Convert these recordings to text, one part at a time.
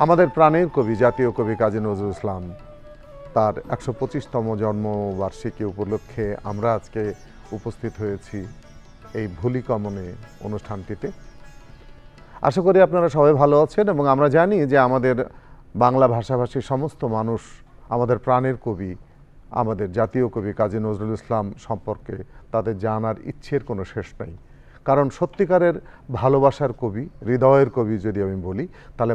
আমাদের প্রাণের কবি, জাতীয় কবি কাজী নজরুল ইসলাম, তার ১২৫তম জন্মবার্ষিকী উপলক্ষে আমরা আজকে উপস্থিত হয়েছি এই ভুলি কমনে অনুষ্ঠানটিতে। আশা করি আপনারা সবাই ভালো আছেন এবং আমরা জানি যে আমাদের বাংলা ভাষাভাষী সমস্ত মানুষ আমাদের প্রাণের কবি, আমাদের জাতীয় কবি কাজী নজরুল ইসলাম সম্পর্কে তাদের জানার ইচ্ছের কোনো শেষ নেই। কারণ সত্যিকারের ভালোবাসার কবি, হৃদয়ের কবি যদি আমি বলি, তাহলে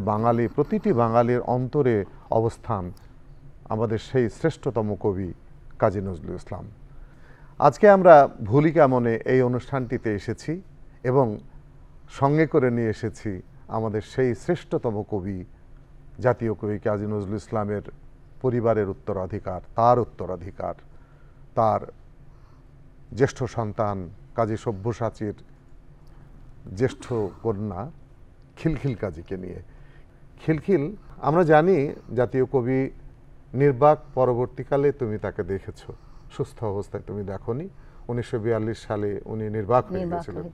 প্রতিটি বাঙালির অন্তরে অবস্থান আমাদের সেই শ্রেষ্ঠতম কবি কাজী নজরুল ইসলাম। আজকে আমরা ভুলি কেমনে এই অনুষ্ঠানটিতে এসেছি এবং সঙ্গে করে নিয়ে এসেছি আমাদের সেই শ্রেষ্ঠতম কবি, জাতীয় কবি কাজী নজরুল ইসলামের পরিবারের উত্তরাধিকার, তার জ্যেষ্ঠ সন্তান কাজী সব্যসাচীর জ্যেষ্ঠ কন্যা খিলখিল কাজীকে নিয়ে। খিলখিল, আমরা জানি জাতীয় কবি নির্বাক পরবর্তীকালে তুমি তাকে দেখেছো, সুস্থ অবস্থায় তুমি দেখোনি। ১৯৪২ সালে উনি নির্বাক হয়ে গেছিলেন।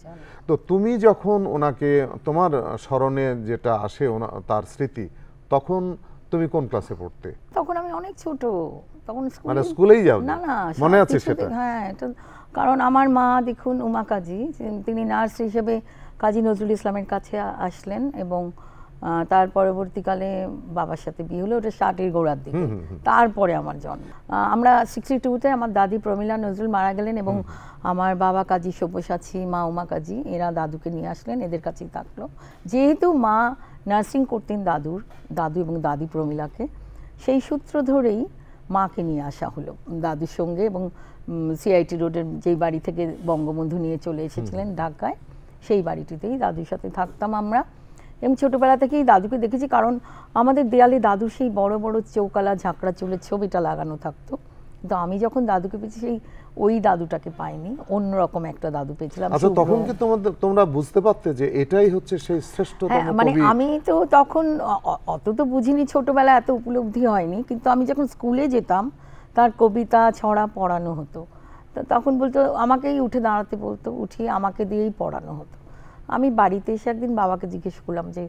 তো তুমি যখন ওনাকে, তোমার স্মরণে যেটা আসে তার স্মৃতি, তখন তুমি কোন ক্লাসে পড়তে? তখন আমি অনেক ছোট, তখন মানে স্কুলেই যাও? না না, মনে আছে সেটা? হ্যাঁ, কারণ আমার মা দেখুন উমা কাজী, তিনি নার্স হিসেবে কাজী নজরুল ইসলামের কাছে আসলেন এবং তার পরবর্তীকালে বাবার সাথে বিয়ে হলো, ওটা 60-এর গোড়ার দিকে। তারপরে আমার জন্ম। আমরা 62-তে আমার দাদি প্রমীলা নজরুল মারা গেলেন এবং আমার বাবা কাজী সব্যসাচী, মা উমা কাজী, এরা দাদুকে নিয়ে আসলেন, এদের কাছেই থাকলো। যেহেতু মা নার্সিং করতেন দাদু এবং দাদি প্রমীলাকে, সেই সূত্র ধরেই মাকে নিয়ে আসা হলো দাদুর সঙ্গে এবং সিআইটি রোডের যেই বাড়ি থেকে বঙ্গবন্ধু নিয়ে চলে এসেছিলেন ঢাকায়, সেই বাড়িটিতেই দাদুর সাথে থাকতাম আমরা। এবং ছোটোবেলা থেকেই দাদুকে দেখেছি, কারণ আমাদের দেয়ালে দাদুর সেই বড় বড় চৌকালা ঝাঁকড়া চুলের ছবিটা লাগানো থাকতো। কিন্তু আমি যখন দাদুকে পেয়েছি, সেই ওই দাদুটাকে পাইনি, অন্যরকম একটা দাদু পেয়েছিলাম। আচ্ছা, তখন কি তোমরা বুঝতে পারতে যে এটাই হচ্ছে সেই শ্রেষ্ঠতম কবি? মানে আমি তো তখন অত তো বুঝিনি, ছোটবেলা এত উপলব্ধি হয়নি, কিন্তু আমি যখন স্কুলে যেতাম তার কবিতা ছড়া পড়ানো হতো, তখন বলতো, আমাকেই উঠে দাঁড়াতে বলতো, উঠিয়ে আমাকে দিয়েই পড়ানো হতো। আমি বাড়িতে এসে একদিন বাবাকে জিজ্ঞেস করলাম যে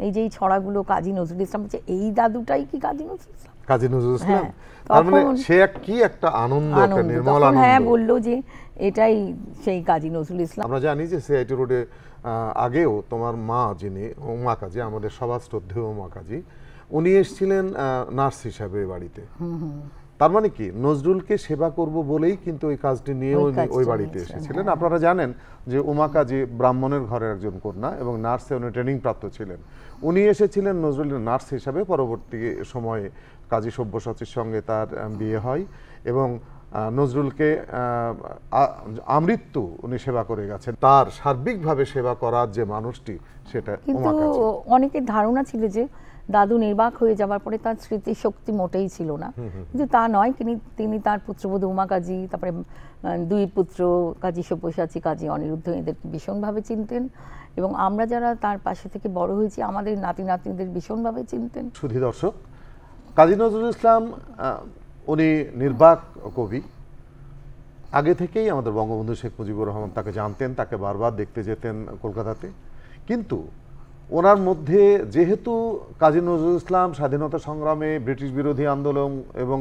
এই যে এই ছড়াগুলো কাজী নজরুল ইসলাম, বলছে এই দাদুটাই কি কাজী নজরুল ইসলাম? কাজী নজরুল ইসলাম, তার মানে সে কি একটা আনন্দ, একটা নির্মল আনন্দ। হ্যাঁ, বললো যে এটাই সেই কাজী নজরুল ইসলাম। আমরা জানি যে সিআইটি রোডে আগেও তোমার মা, যিনি উমা কাজী, আমাদের সবার শ্রদ্ধেয় উমা কাজী, উনি এসেছিলেন নার্স হিসাবে বাড়িতে। তার মানে কি নজরুলকে সেবা করব বলেই কিন্তু ওই কাজটি নিয়ে ওই বাড়িতে এসেছিলেন। আপনারা জানেন যে উমা কাজী ব্রাহ্মণের ঘরের একজন কন্যা এবং নার্সে উনি ট্রেনিং প্রাপ্ত ছিলেন। উনি এসেছিলেন নজরুলের নার্স হিসাবে। পরবর্তী সময়ে কাজী সব্যসাচীর সঙ্গে তার বিয়ে হয় এবং নজরুলকে আমৃত্যু উনি সেবা করে গেছেন। তার সার্বিকভাবে সেবা করার যে মানুষটি, সেটা উমা কাজী। কিন্তু অনেকের ধারণা ছিল যে দাদু নির্বাক হয়ে যাওয়ার পরে তার স্মৃতিশক্তি মোটেই ছিল না, কিন্তু তা নয়। তিনি তার পুত্রবধূ উমা কাজী, তারপরে দুই পুত্র কাজী সব্যসাচী, কাজী অনিরুদ্ধ, এদেরকে ভীষণভাবে চিনতেন এবং আমরা যারা তার পাশে থেকে বড় হয়েছি, আমাদের নাতি নাতনিদের ভীষণভাবে চিনতেন। সুধী দর্শক, কাজী নজরুল ইসলাম উনি নির্বাক কবি। আগে থেকেই আমাদের বঙ্গবন্ধু শেখ মুজিবুর রহমান তাকে জানতেন, তাকে বারবার দেখতে যেতেন কলকাতাতে। কিন্তু ওনার মধ্যে যেহেতু কাজী নজরুল ইসলাম স্বাধীনতা সংগ্রামে ব্রিটিশ বিরোধী আন্দোলন এবং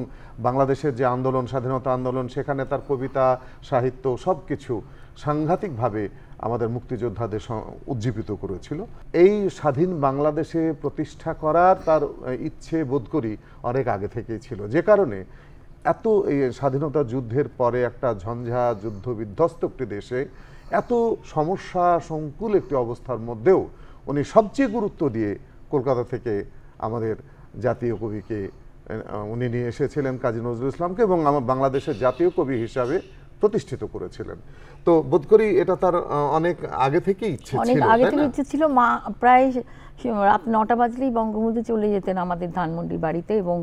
বাংলাদেশের যে আন্দোলন, স্বাধীনতা আন্দোলন, সেখানে তার কবিতা, সাহিত্য সব কিছু সাংঘাতিকভাবে আমাদের মুক্তিযোদ্ধাদের উজ্জীবিত করেছিল। এই স্বাধীন বাংলাদেশে প্রতিষ্ঠা করার তার ইচ্ছে বোধ করি অনেক আগে থেকেই ছিল, যে কারণে এত এই স্বাধীনতা যুদ্ধের পরে একটা ঝঞ্ঝা যুদ্ধ বিধ্বস্ত একটি দেশে এত সমস্যা সংকুল একটি অবস্থার মধ্যেও উনি সবচেয়ে গুরুত্ব দিয়ে কলকাতা থেকে আমাদের জাতীয় কবিকে উনি নিয়ে এসেছিলেন, কাজী নজরুল ইসলামকে, এবং আমার বাংলাদেশের জাতীয় কবি হিসাবে প্রতিষ্ঠিত করেছিলেন। তো বোধ করি এটা তার অনেক আগে থেকে ইচ্ছে ছিল। অনেক আগে থেকে ইচ্ছে ছিল। মা প্রায় রাত 9টা বাজলেই বঙ্গবন্ধু চলে যেতেন আমাদের ধানমন্ডির বাড়িতে এবং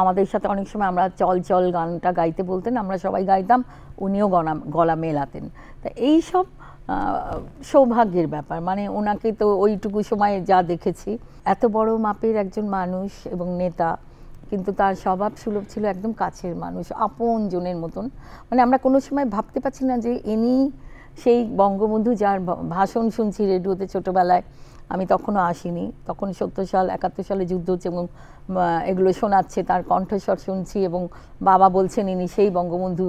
আমাদের সাথে অনেক সময় আমরা চল চল গানটা গাইতে বলতেন, আমরা সবাই গাইতাম, উনিও গলা মেলাতেন। তা এইসব সৌভাগ্যের ব্যাপার। মানে ওনাকে তো ওইটুকু সময়ে যা দেখেছি, এত বড় মাপের একজন মানুষ এবং নেতা, কিন্তু তার স্বভাব সুলভ ছিল, একদম কাছের মানুষ, আপন জনের মতন। মানে আমরা কোনো সময় ভাবতে পারছি না যে ইনি সেই বঙ্গবন্ধু যার ভাষণ শুনছি রেডিওতে ছোটোবেলায়, আমি তখনও আসিনি, তখন 70 সাল 71 সালে যুদ্ধ হচ্ছে এবং এগুলো শোনাচ্ছে, তার কণ্ঠস্বর শুনছি এবং বাবা বলছেন ইনি সেই বঙ্গবন্ধু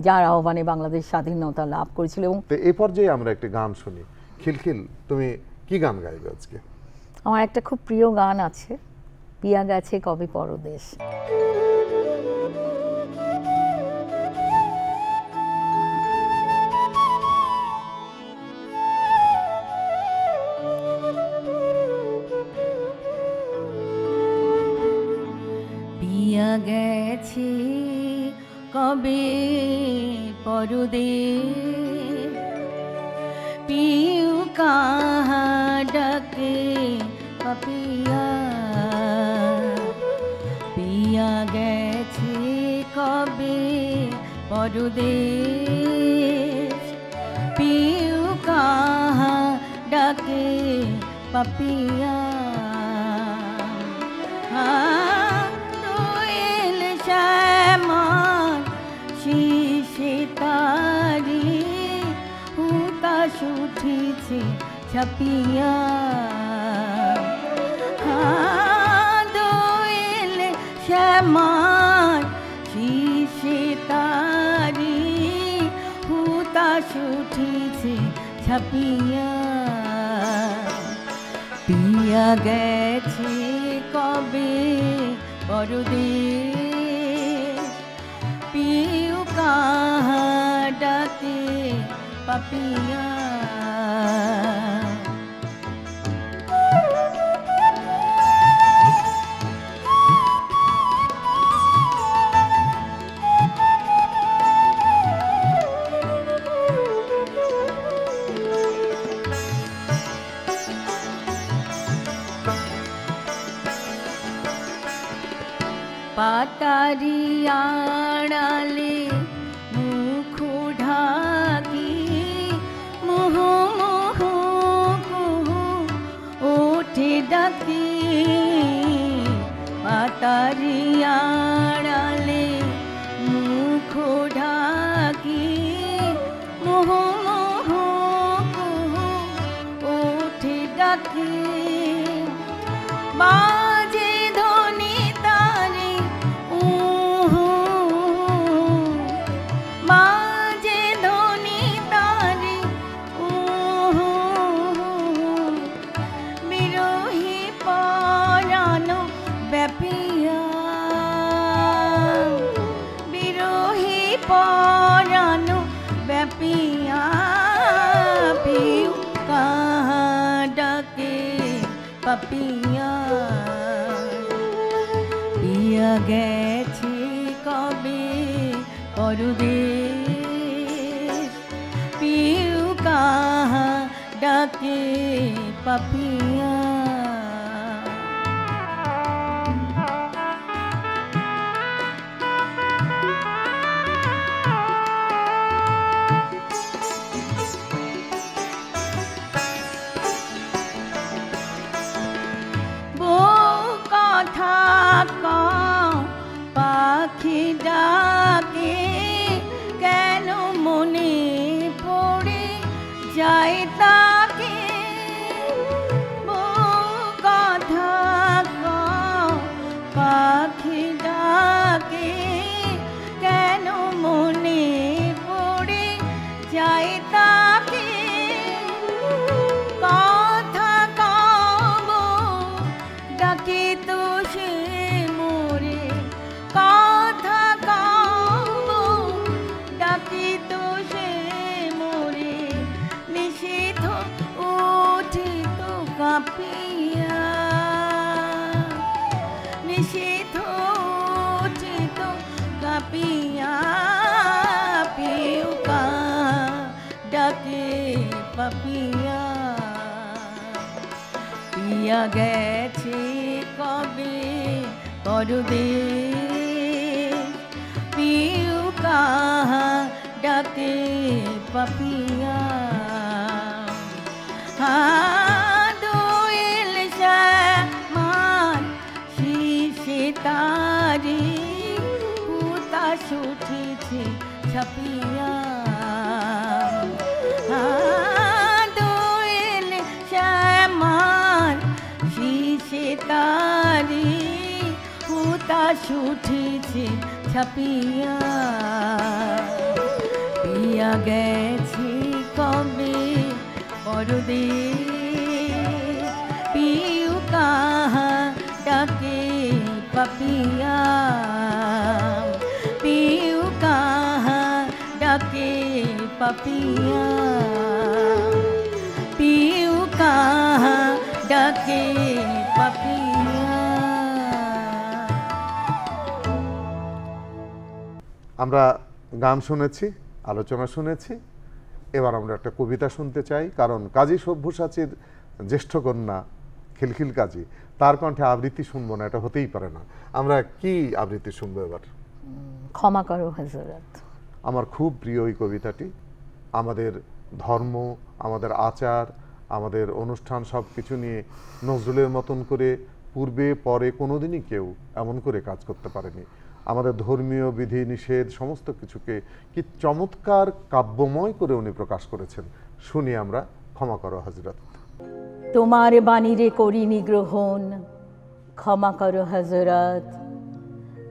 যার আহ্বানে বাংলাদেশ স্বাধীনতা লাভ করেছিল। এবং এই পর্যায়ে আমরা একটি গান শুনি। খিলখিল, তুমি কি গান গাইবে আজকে? আমার একটা খুব প্রিয় গান আছে, পিয়া গেছে কবে পরদেশ। পিয়া গেছে কবে পরদেশ, পিউ কাহা ডাকে পাপিয়া, পিয়া গেছে কবে পরদেশ, পিউ কাহা ডাকে পাপিয়া। দোয়েল শ্যামার শিশে তারি হুতাশ উঠিছে ছাপিয়া, দোয়েল শ্যামার শিশে তারি হুতাশ উঠিছে ছাপিয়া। পিয়া গেছে কবে পরদেশ, পিউ কাহা ডাকে পাপিয়া। পাতারি আড়ালে মুখ ঢাকি মোহ মোহ কুহু ওঠে ডাকি, পাতারি আড়ালে মুখ ঢাকি মোহ মোহ কুহু ওঠে ডাকি। বাজে ধ্বনি তারে উহু, বাজে ধ্বনি তারে উহু, বিরহী পরাণ ব্যাপিয়া, বিরহী পরাণ ব্যাপিয়া। পিউ কাহা ডাকে পাপিয়া, পিয়া গেছে কবে পরদেশ, পিউ কাহা ডাকে পাপিয়া। পাখি ডাকে কেন মনে পড়ে যায় তাকে, কথা পাখি ডাকে কেন মনে পড়ে যায় তাকে, কথা কব ডাকে তো সে মোরে, কথা কব ডাকে তো সে মোরে, নিষিদ্ধ উঠিত কাঁপিয়া, নিষিদ্ধ উঠিত কাঁপিয়া। পিউ কাহা ডাকে পাপিয়া, পিয়া গেছে কবে পরদেশ, পিউ কাহা ডাকে পাপিয়া। দোয়েল শ্যামার শিশে তারি হুতাশ উঠিছে ছাপিয়া, আকাশ উঠেছে ছাপিয়া, পিয়া গেছে কবে পরদেশ, পিউ কাহা ডাকে পাপিয়া, পিউ কাহা ডাকে পাপিয়া, পিউ কাহা ডাকে পাপিয়া। আমরা গান শুনেছি, আলোচনা শুনেছি, এবার আমরা একটা কবিতা শুনতে চাই, কারণ কাজী সব্যসাচীর জ্যেষ্ঠ কন্যা খিলখিল কাজী, তার কণ্ঠে আবৃত্তি শুনবো না, এটা হতেই পারে না। আমরা কি আবৃত্তি শুনবো এবার? ক্ষমা করো হযরত। আমার খুব প্রিয় এই কবিতাটি। আমাদের ধর্ম, আমাদের আচার, আমাদের অনুষ্ঠান সব কিছু নিয়ে নজরুলের মতন করে পূর্বে পরে কোনোদিনই কেউ এমন করে কাজ করতে পারেনি। আমাদের ধর্মীয় বিধি নিষেধ সমস্ত কিছুকে কি চমৎকার কাব্যময় করে উনি প্রকাশ করেছেন। শুনি আমরা ক্ষমা করো হযরত। তোমার বাণীরে করিনি গ্রহণ, ক্ষমা করো হযরত।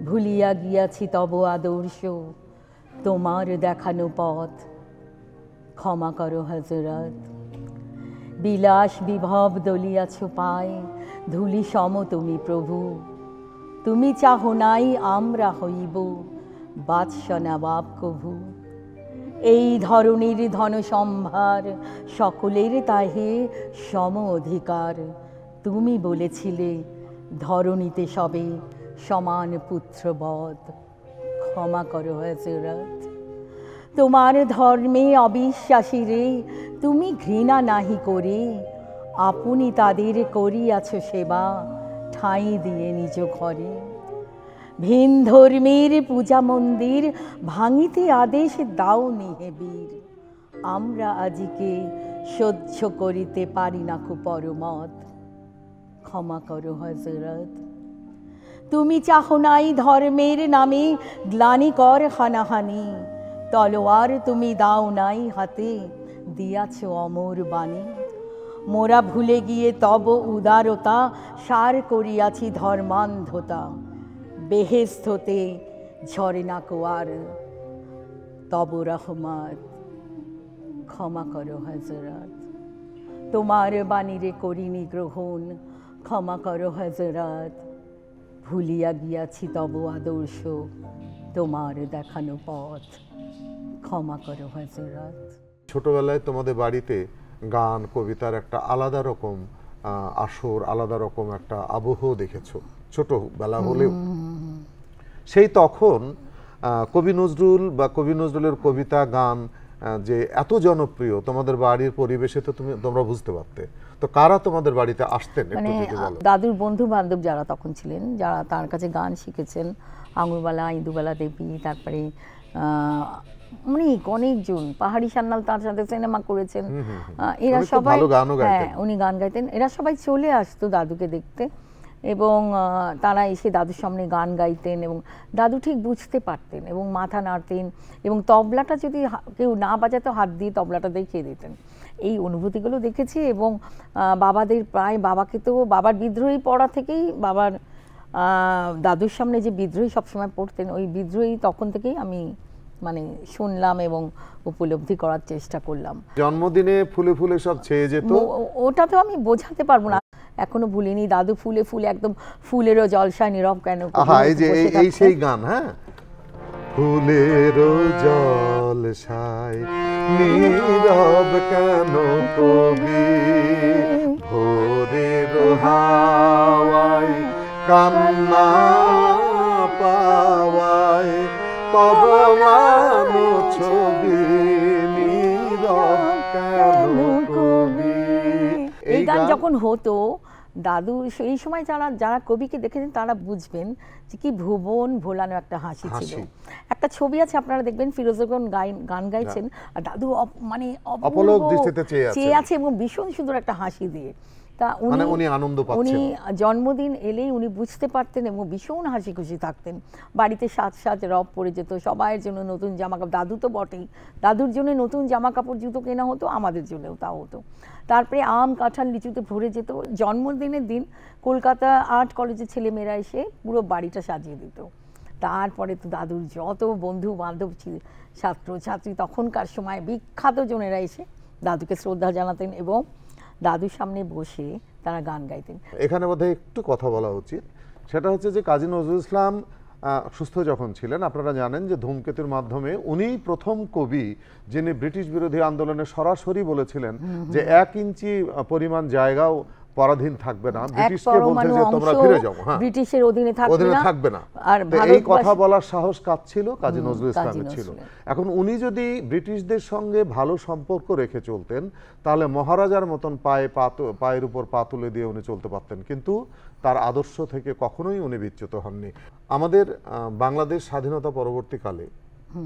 ভুলিয়া গিয়াছি তব আদর্শ, তোমার দেখানো পথ, ক্ষমা করো হযরত। বিলাস বিভব দলিয়াছ পায়, ধুলি সম তুমি প্রভু। তুমি চাহ নাই আমরা হইব বাদশা নবাব কভু। এই ধরনের ধনসম্ভার সকলের তাহে সম অধিকার। তুমি বলেছিলে ধরণীতে সবে সমান পুত্রবধ, ক্ষমা করো হযরত। তোমার ধর্মে অবিশ্বাসীরে তুমি ঘৃণা নাহি করে, আপনি তাদের করিয়াছ সেবা ঠাঁই দিয়ে নিজ ঘরে। ভিন ধর্মের পূজা মন্দির ভাঙিতে আদেশ দাও নিহে বীর। আমরা আজিকে সহ্য করিতে পারি না কু পরমত, ক্ষমা করো হযরত। তুমি চাহ নাই ধর্মের নামে গ্লানিকর হানাহানি, তলোয়ার তুমি দাও নাই হাতে, দিয়াছ অমর বাণী। মোরা ভুলে গিয়ে তব উদারতা, সার করিয়াছি ধর্মান্ধতা। বেহেশত হতে ঝরে না কোয়ার তব রহমত, ক্ষমা করো হযরত। তোমার বাণীরে করিনি গ্রহণ, ক্ষমা করো হযরত। ভুলিয়া গিয়াছি তব আদর্শ, তোমার দেখানো পথ, ক্ষমা করো হযরত। ছোটবেলায় তোমাদের বাড়িতে গান কবিতার একটা আলাদা রকম আসর, আলাদা রকম একটা আবহ দেখেছো ছোটবেলা হলেও। সেই তখন কবি নজরুল বা কবি নজরুলের কবিতা গান যে এত জনপ্রিয়, তোমাদের বাড়ির পরিবেশে তো তোমরা বুঝতে পারতে। তো কারা তোমাদের বাড়িতে আসতেন একটু যদি বলো? দাদুর বন্ধু বান্ধব যারা তখন ছিলেন, যারা তার কাছে গান শিখেছেন, আঙুরবালা, ইন্দুবালা দেবী, তারপরে অনেকজন, পাহাড়ি সান্যাল তার সাথে সিনেমা করেছেন, এরা সবাই, হ্যাঁ উনি গান গাইতেন। এরা সবাই চলে আসতো দাদুকে দেখতে এবং তারা এসে দাদুর সামনে গান গাইতেন এবং দাদু ঠিক বুঝতে পারতেন এবং মাথা নাড়তেন এবং তবলাটা যদি কেউ না বাজাতো হাত দিয়ে তবলাটা দেখিয়ে দিতেন। এই অনুভূতিগুলো দেখেছি এবং বাবাদের প্রায়, বাবাকে তো বাবার বিদ্রোহী পড়া থেকেই, বাবার দাদুর সামনে যে বিদ্রোহী সবসময় পড়তেন, ওই বিদ্রোহী তখন থেকেই আমি শুনলাম এবং উপলব্ধি করার চেষ্টা করলাম। জন্মদিনে ফুলে ফুলে সব ছেয়ে যেত, ওটা তো আমি বোঝাতে পারবো না, এখনো ভুলিনি। দাদু ফুলে ফুলে একদম ফুলেরও জলসায় নীরব কেন, এই যে এই সেই গান, হ্যাঁ, ফুলেরও জলসায় নীরব কেন কবি, ভোরের হাওয়ায় কান্না পাওয়ায় তব মানো ছবি, নীরব কেন কবি। এই গান যখন হতো, দাদু সেই সময় যারা কবিকে দেখেছেন তারা বুঝবেন যে কি ভুবন ভোলানো একটা হাসি ছিল। একটা ছবি আছে, আপনারা দেখবেন, ফিরোজগণ গান গাইছেন আর দাদু অপলক দৃষ্টিতে চেয়ে আছে এবং ভীষণ সুন্দর একটা হাসি দিয়ে। তা মানে উনি আনন্দ উনি পাচ্ছেন। জন্মদিন এলেই উনি বুঝতে পারতেন এবং ভীষণ হাসি খুশি থাকতেন। বাড়িতে সাজ সাজ রব পড়ে যেত, সবাইয়ের জন্য নতুন জামা কাপড়, দাদু তো বটেই, দাদুর জন্য নতুন জামা কাপড় জুতো কেনা হতো, আমাদের জন্যও তাও হতো। তারপরে আম কাঁঠাল লিচুতে ভরে যেত। জন্মদিনের দিন কলকাতা আর্ট কলেজের ছেলেমেয়েরা এসে পুরো বাড়িটা সাজিয়ে দিত। তারপরে তো দাদুর যত বন্ধু বান্ধব ছাত্র ছাত্রী তখনকার সময় বিখ্যাত জনেরা এসে দাদুকে শ্রদ্ধা জানাতেন এবং দাদুর সামনে বসে তারা গান গাইতেন। এখানে বোধহয় একটু কথা বলা উচিত, সেটা হচ্ছে যে কাজী নজরুল ইসলাম সুস্থ যখন ছিলেন, আপনারা জানেন যে ধূমকেতুর মাধ্যমে উনিই প্রথম কবি যিনি ব্রিটিশ বিরোধী আন্দোলনে সরাসরি বলেছিলেন যে 1 ইঞ্চি পরিমাণ জায়গাও পরাধীন থাকবে না, ব্রিটিশকে বলতে যে তোমরা ফিরে যাও, হ্যাঁ ব্রিটিশের অধীনে থাকবে না। আর এই কথা বলার সাহস কাজ ছিল? কাজী নজরুল ইসলামের ছিল। এখন উনি যদি ব্রিটিশদের সঙ্গে ভালো সম্পর্ক রেখে চলতেন তাহলে মহারাজার মতন পায়ের উপর পা তুলে দিয়ে উনি চলতে পারতেন, কিন্তু তার আদর্শ থেকে কখনোই উনি বিচ্যুত হননি। আমাদের বাংলাদেশ স্বাধীনতা পরবর্তীকালে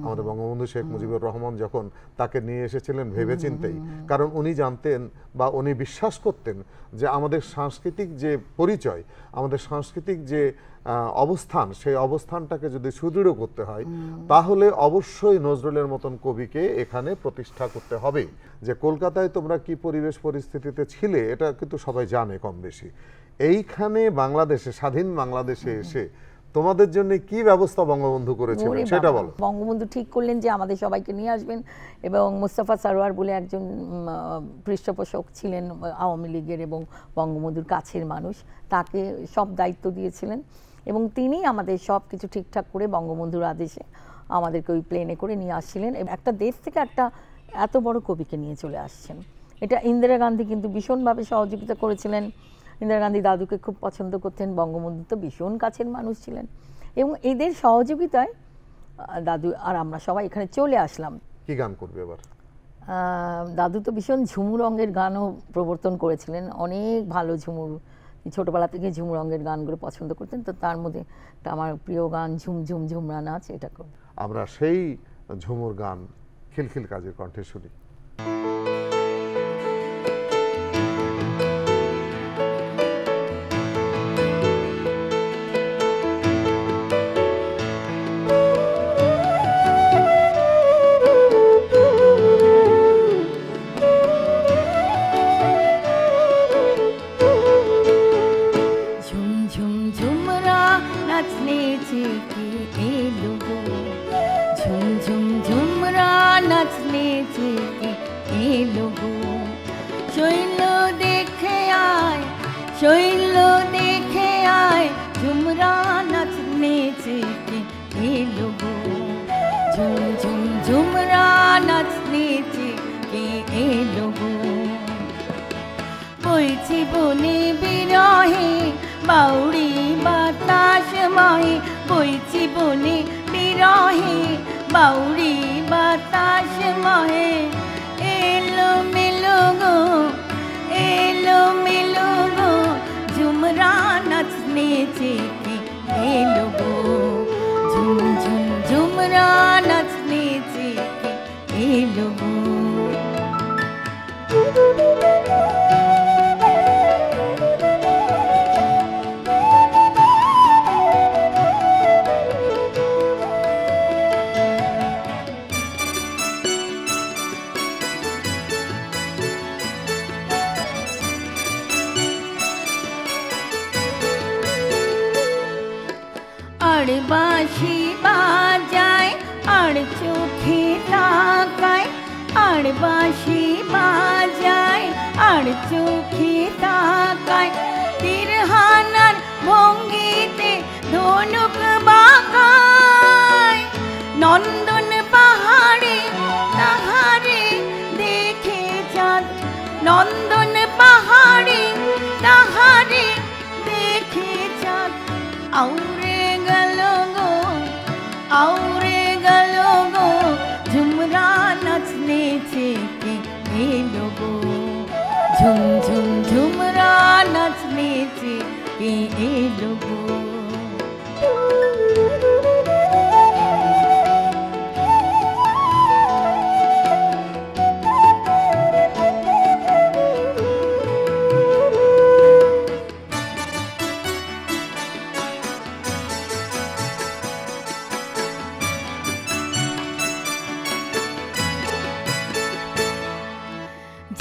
আমাদের বঙ্গবন্ধু শেখ মুজিবুর রহমান যখন তাকে নিয়ে এসেছিলেন ভেবেচিন্তেই, কারণ উনি জানতেন বা উনি বিশ্বাস করতেন যে আমাদের সাংস্কৃতিক যে পরিচয়, আমাদের সাংস্কৃতিক যে অবস্থান, সেই অবস্থানটাকে যদি সুদৃঢ় করতে হয় তাহলে অবশ্যই নজরুলের মতন কবিকে এখানে প্রতিষ্ঠা করতে হবে। যে কলকাতায় তোমরা কি পরিবেশ পরিস্থিতিতে ছিলে এটা কিন্তু সবাই জানে কম বেশি। এইখানে বাংলাদেশে, স্বাধীন বাংলাদেশে এসে তোমাদের জন্য কি ব্যবস্থা বঙ্গবন্ধু করেছিলেন সেটা বলো। বঙ্গবন্ধু ঠিক করলেন যে আমাদের সবাইকে নিয়ে আসবেন এবং মুস্তাফা সারোয়ার বলে একজন পৃষ্ঠপোষক ছিলেন আওয়ামী লীগের এবং বঙ্গবন্ধুর কাছের মানুষ, তাকে সব দায়িত্ব দিয়েছিলেন এবং তিনি আমাদের সব কিছু ঠিকঠাক করে বঙ্গবন্ধুর আদেশে আমাদেরকে ওই প্লেনে করে নিয়ে আসছিলেন। একটা দেশ থেকে একটা এত বড় কবিকে নিয়ে চলে আসছেন। এটা ইন্দিরা গান্ধী কিন্তু ভীষণভাবে সহযোগিতা করেছিলেন। ইন্দিরা গান্ধী দাদুকে খুব পছন্দ করতেন, বঙ্গবন্ধু তো ভীষণ কাছের মানুষ ছিলেন এবং এদের সহযোগিতায় দাদু আর আমরা সবাই এখানে চলে আসলাম। কি গান করবে এবার? দাদু তো ভীষণ ঝুমুর রঙের গানও প্রবর্তন করেছিলেন, অনেক ভালো ঝুমুর, ছোটবেলা থেকে ঝুমুর রঙের গানগুলো পছন্দ করতেন। তো তার মধ্যে আমার প্রিয় গান ঝুম ঝুম ঝুমরা নাচ, এটা করব। আমরা সেই ঝুমুর গান খিলখিল কাজীর কণ্ঠে শুনি।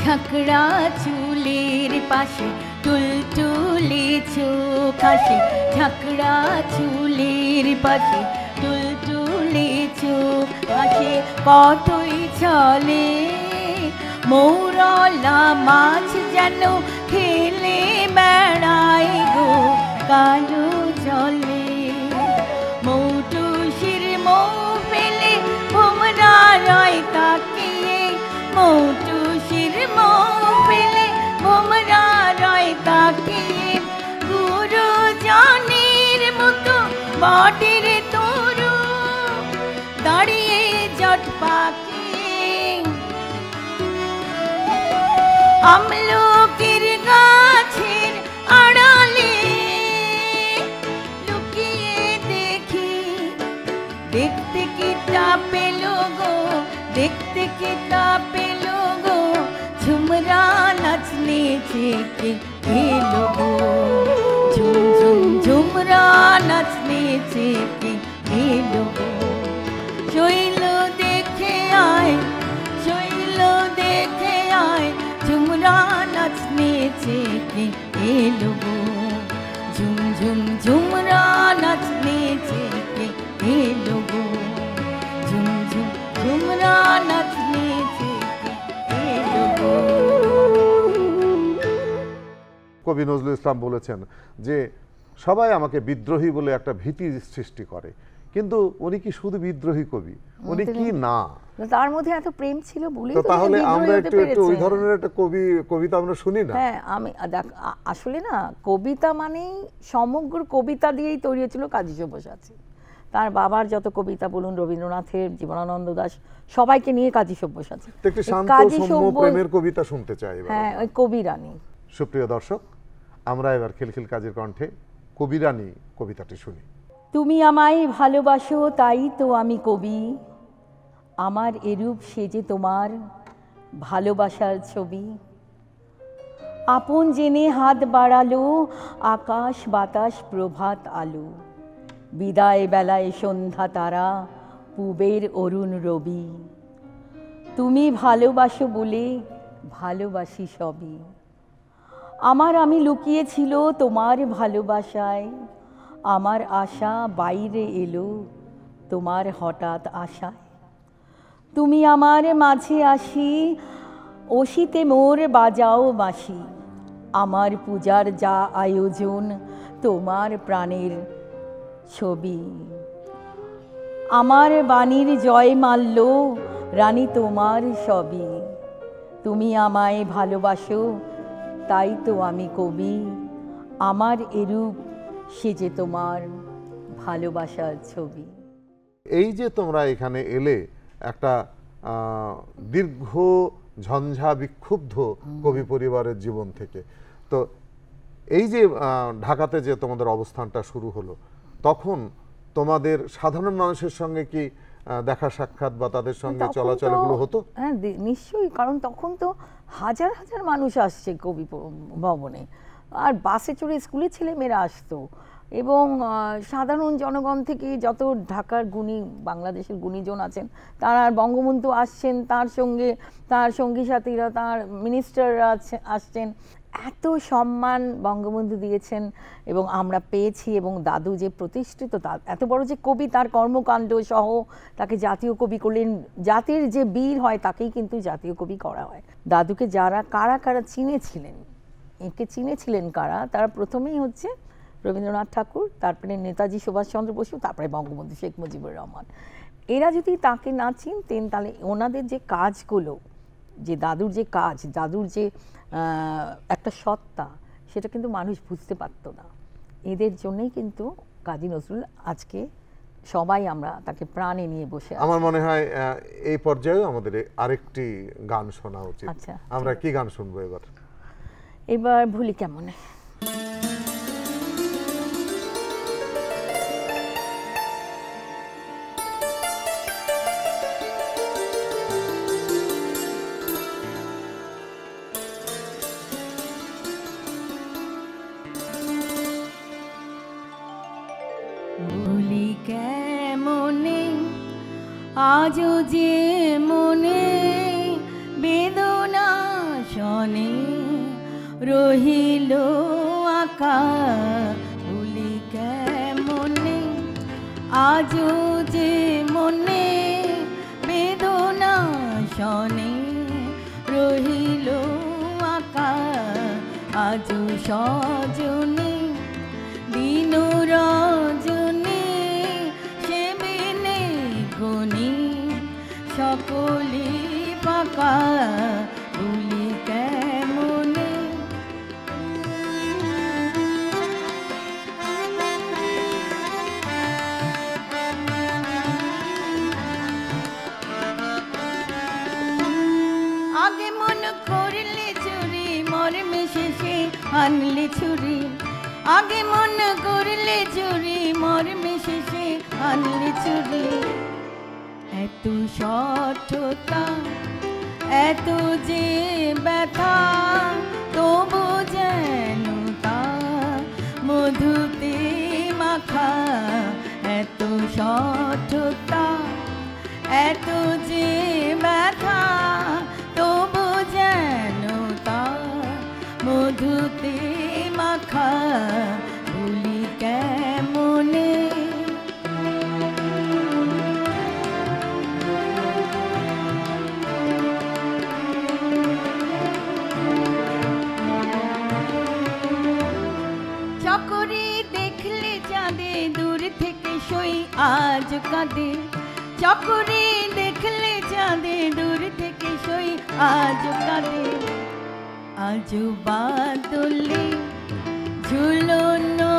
ঝাঁকড়া চুলের পাশে টুলটুলে চোখ আসে, ঝাঁকড়া চুলের পাশে টুলটুলে চোখ আসে। কতই চলে মৌরলা মাছ যেন খেলে বেড়ায় গো কালো জলে। মৌটুসির মৌ পেলে ভোমরা রয় তাকিয়ে, মৌটুসির মৌ পেলে ভোমরা রয় তাকিয়ে। গুরুজনের মতো বটের তরু দাঁড়িয়ে জট পাকিয়ে। আমলকির গাছের আড়ালে লুকিয়ে দেখি, দেখতে কি তা পেল গো, দেখতে কি তা পেল গো, ঝুমরা নাচনে চেকে এলো গো, ঝুম ঝুম ঝুমরা নাচনে চেকে এলো গো। শৈল দেখে আয়, শৈল দেখে আয়, ঝুমরা নাচনে চেকে এলো গো, ঝুম ঝুম ঝুমরা নাচনে চেকে এলো গো, ঝুম ঝুম ঝুমরা নাচনে চেকে এলো গো। কবি নজরুল ইসলাম বলেছেন যে সবাই আমাকে বিদ্রোহী বলে একটা ভীতি সৃষ্টি করে, কিন্তু উনি কি শুধু বিদ্রোহী কবি? উনি কি না? তার মধ্যে এত প্রেম ছিল বলেই তো তো তাহলে বিদ্রোহী আমরা হতে একটু একটু ওই পেরেছে। ধরনের একটা কবিতা আমরা শুনি না? হ্যাঁ, আমি আসলে না, কবিতা মানেই সমগ্র কবিতা দিয়েই তৈরি হয়েছিল কাজী সব্যসাচী। তার বাবার যত কবিতা বলুন, রবীন্দ্রনাথের, জীবনানন্দ দাশ, সবাইকে নিয়ে কাজী সব্যসাচী। একটি শান্ত সৌম্য প্রেমের কবিতা শুনতে চাই এবার। হ্যাঁ, ওই কবি রানী। সুপ্রিয় দর্শক, আমরা এবার খিলখিল কাজীর কণ্ঠে কবি রানী কবিতাটি শুনি। তুমি আমায় ভালোবাসো তাই তো আমি কবি, আমার এরূপ সেজে তোমার ভালোবাসার ছবি। আপন জেনে হাত বাড়ালো আকাশ বাতাস প্রভাত আলো, বিদায় বেলায় সন্ধ্যা তারা পূবের অরুণ রবি। তুমি ভালোবাসো বলে ভালোবাসি সবই, আমার আমি লুকিয়েছিল তোমার ভালোবাসায়। আমার আশা বাইরে এলো তোমার হঠাৎ আশায়। তুমি আমার মাঝে আসি অসিতে মোর বাজাও বাঁশি, আমার পূজার যা আয়োজন তোমার প্রাণের ছবি। আমার বাণীর জয় মাল্য রানী তোমার সবই, তুমি আমায় ভালোবাসো তাই তো আমি কবি, আমার এরূপ সেজে তোমার ভালোবাসার ছবি। এই যে তোমরা এখানে এলে একটা দীর্ঘ ঝঞ্ঝা বিক্ষুব্ধ কবি পরিবারের জীবন থেকে, তো এই যে ঢাকাতে যে তোমাদের অবস্থানটা শুরু হলো, তখন তোমাদের সাধারণ মানুষের সঙ্গে কি দেখা সাক্ষাৎ বা তাদের সঙ্গে চলাচল এগুলো হতো? হ্যাঁ, নিশ্চয়ই, কারণ তখন তো হাজার হাজার মানুষ আসছে কবি ভবনে, আর বাসে চড়ে স্কুলের ছেলেমেয়েরা আসতো, এবং সাধারণ জনগণ থেকে যত ঢাকার গুণী, বাংলাদেশের গুণীজন আছেন তারা, বঙ্গবন্ধু আসছেন, তার সঙ্গে তার সঙ্গী সাথীরা, তার মিনিস্টাররা আসছেন। এত সম্মান বঙ্গবন্ধু দিয়েছেন এবং আমরা পেয়েছি, এবং দাদু যে প্রতিষ্ঠিত, এত বড় যে কবি, তার কর্মকাণ্ড সহ তাকে জাতীয় কবি করলেন। জাতির যে বীর হয় তাকেই কিন্তু জাতীয় কবি করা হয়। দাদুকে কারা কারা চিনেছিলেন, একে চিনেছিলেন কারা, তারা প্রথমেই হচ্ছে রবীন্দ্রনাথ ঠাকুর, তারপরে নেতাজি সুভাষচন্দ্র বসু, তারপরে বঙ্গবন্ধু শেখ মুজিবুর রহমান। এরা যদি তাকে না চিনতেন তাহলে ওনাদের যে কাজগুলো, যে দাদুর যে কাজ, দাদুর যে একটা সত্তা, সেটা কিন্তু মানুষ বুঝতে পারতো না। এদের জন্যই কিন্তু কাজী নজরুল আজকে সবাই আমরা তাকে প্রাণে নিয়ে বসে আছি। আমার মনে হয় এই পর্যায়ে আমাদের আরেকটি গান শোনা উচিত। আচ্ছা, আমরা কি গান শুনবো এবার? এবার ভুলি কেমন। ভুলি কেমনে আজও যে মনে বেদনা শনে রহিল আকা ভুলি কেমনে আজও যে মনে বেদনা শনে রহিল আকা আজও সজনে দিন রজনী সে বিনে গুণী সকলি পাকা ভুলি কেমনে আগে মন করলে চুরি মর্মে শেষে আনলে ছুরি আগে মন করলে চুরি মর্মে শেষে আনলে ছুরি এত সঠতা এত যে ব্যথা তবু যেন তা মধুতে মাখা এত সঠতা এত যে ব্যথা তবু যেন তা মধুতে মাখা ভুলি কেমনে চকরি দেখলে চাঁদে দূর থেকে সই আজ কাঁদে চকরি দেখলে চাঁদে দূর থেকে সই আজ কাঁদে আজ বাদলে ঝুলনো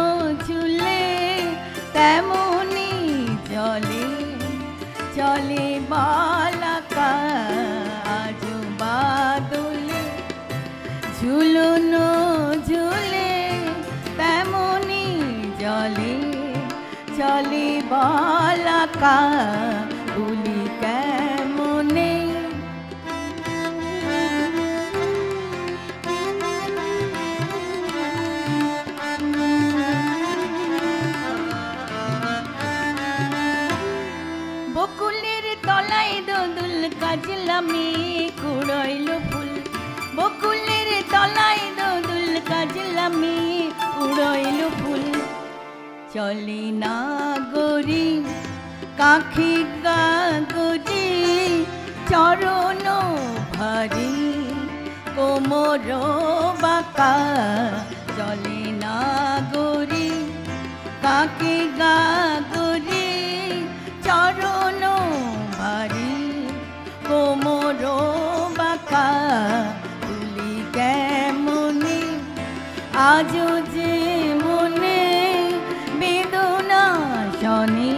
ঝুলে তেমনি জলে চলে বালাকা আজ বাদলে ঝুলনো ঝুলে তেমনি জলে চলে বালাকা ভুলি কেমনে বকুলের তলায় দোদুল কাজলামি কুড়াইল ফুল বকুলের তলায় দোদুল কাজলামি উড়াইল ফুল চলে না গরি কাখি গাগরি চরণ ভারী কোমর বাঁকা চলে না গরি কাখি গাগরি চরণ ভারী কোমর বাঁকা ভুলি কেমনে আজও যে মনে বেদনা শনে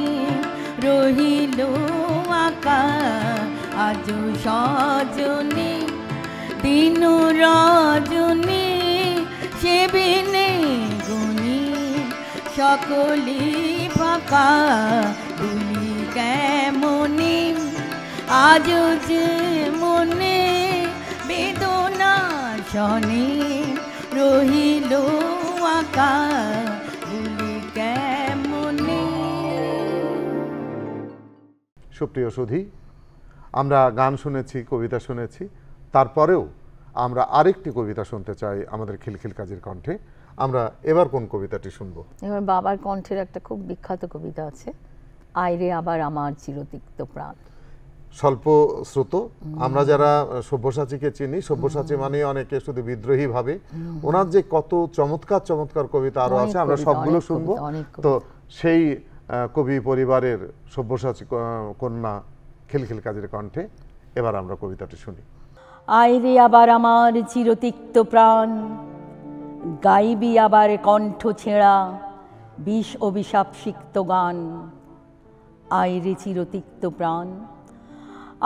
রহিল আকা আজও সজনে দিন রজনী সে বিনে গুণী সকলি ফাঁকা ভুলি কেমনে আজও যে মনে বেদনা শনে রহিল আকা ভুলি কেমনে। সুপ্রিয় সুধী, আমরা গান শুনেছি, কবিতা শুনেছি, তারপরেও আমরা আরেকটি কবিতা শুনতে চাই আমাদের খিলখিল কাজীর কণ্ঠে। আমরা এবার কোন কবিতাটি শুনবো? এবার বাবার কণ্ঠের একটা খুব বিখ্যাত কবিতা আছে, আইরে আবার আমার চিরতিক্ত প্রাণ। স্বল্প শ্রুত, আমরা যারা সব্যসাচীকে চিনি, সব্যসাচী মানে অনেকে শুধু বিদ্রোহী ভাবে, ওনার যে কত চমৎকার চমৎকার কবিতা আরো আছে, আমরা সবগুলো শুনবো। তো সেই কবি পরিবারের সব্যসাচী কন্যা খিলখিল কাজীর কণ্ঠে এবার আমরা কবিতাটি শুনি। আইরে আবার আমার চিরতিক্ত প্রাণ, গাইবি আবার কণ্ঠ ছেঁড়া বিষ অভিশাপ সিক্ত গান। আইরে চিরতিক্ত প্রাণ,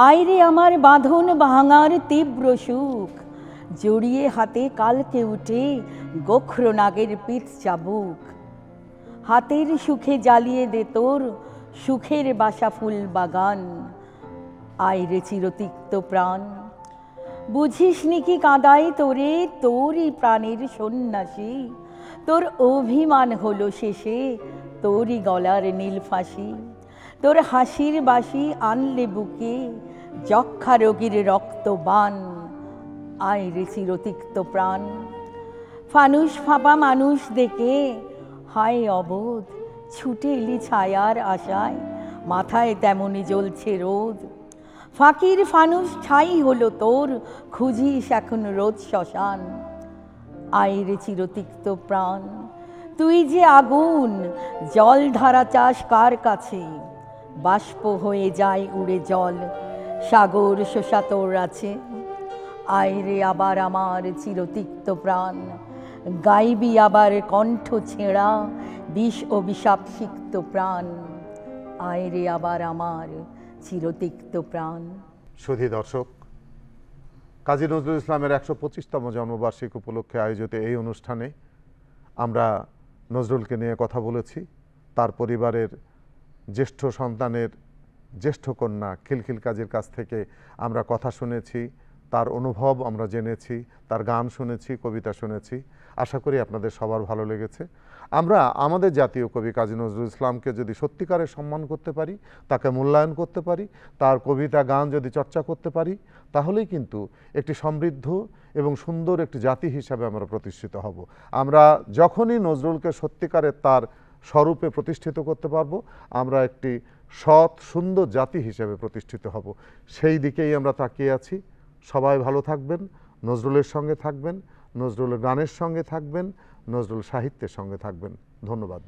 আইরে আমার বাঁধন ভাঙার তীব্র সুখ, জড়িয়ে হাতে কালকে উঠে গোখর নাগের পিঠ চাবুক। হাতের সুখে জ্বালিয়ে দে তোর সুখের বাসা ফুল বাগান। আইরে চিরতিক্ত প্রাণ, বুঝিস নি কি কাঁদাই তোরে তোরই প্রাণের সন্ন্যাসী। তোর অভিমান হলো শেষে তোরই গলার নীল ফাঁসি। তোর হাসির বাসি আনলে বুকে যক্ষা রোগীর রক্তবান। আয় রে চিরতিক্ত প্রাণ। ফানুস ফাঁপা মানুষ দেখে হায় অবোধ, ছুটে এলি ছায়ার আশায়, মাথায় তেমনি জ্বলছে রোদ। ফাঁকির ফানুস ছাই হলো তোর, খুঁজিস এখন রোজ শ্মশান। আয় রে চিরতিক্ত প্রাণ, তুই যে আগুন, জল ধারা চাস কার কাছে? বাষ্প হয়ে যায় উড়ে জল, সাগর শোষা তোর আছে। আয় রে আবার আমার চিরতিক্ত প্রাণ, গাইবি আবার কণ্ঠ ছেঁড়া, বিষ ও বিষাপ সিক্ত প্রাণ। আয় রে আবার আমার চিরতিক্ত প্রাণ। সুধী দর্শক, কাজী নজরুল ইসলামের ১২৫তম জন্মবার্ষিকী উপলক্ষে আয়োজিত এই অনুষ্ঠানে আমরা নজরুলকে নিয়ে কথা বলেছি। তার পরিবারের জ্যেষ্ঠ সন্তানের জ্যেষ্ঠ কন্যা খিলখিল কাজীর কাছ থেকে আমরা কথা শুনেছি, তার অনুভব আমরা জেনেছি, তার গান শুনেছি, কবিতা শুনেছি। আশা করি আপনাদের সবার ভালো লেগেছে। আমরা আমাদের জাতীয় কবি কাজী নজরুল ইসলামকে যদি সত্যিকারের সম্মান করতে পারি, তাকে মূল্যায়ন করতে পারি, তার কবিতা গান যদি চর্চা করতে পারি, তাহলেই কিন্তু একটি সমৃদ্ধ এবং সুন্দর একটি জাতি হিসাবে আমরা প্রতিষ্ঠিত হব। আমরা যখনই নজরুলকে সত্যিকারের তার স্বরূপে প্রতিষ্ঠিত করতে পারবো, আমরা একটি সৎ সুন্দর জাতি হিসেবে প্রতিষ্ঠিত হব। সেই দিকেই আমরা তাকিয়ে আছি। সবাই ভালো থাকবেন, নজরুলের সঙ্গে থাকবেন, নজরুলের গানের সঙ্গে থাকবেন, নজরুল সাহিত্যের সঙ্গে থাকবেন। ধন্যবাদ।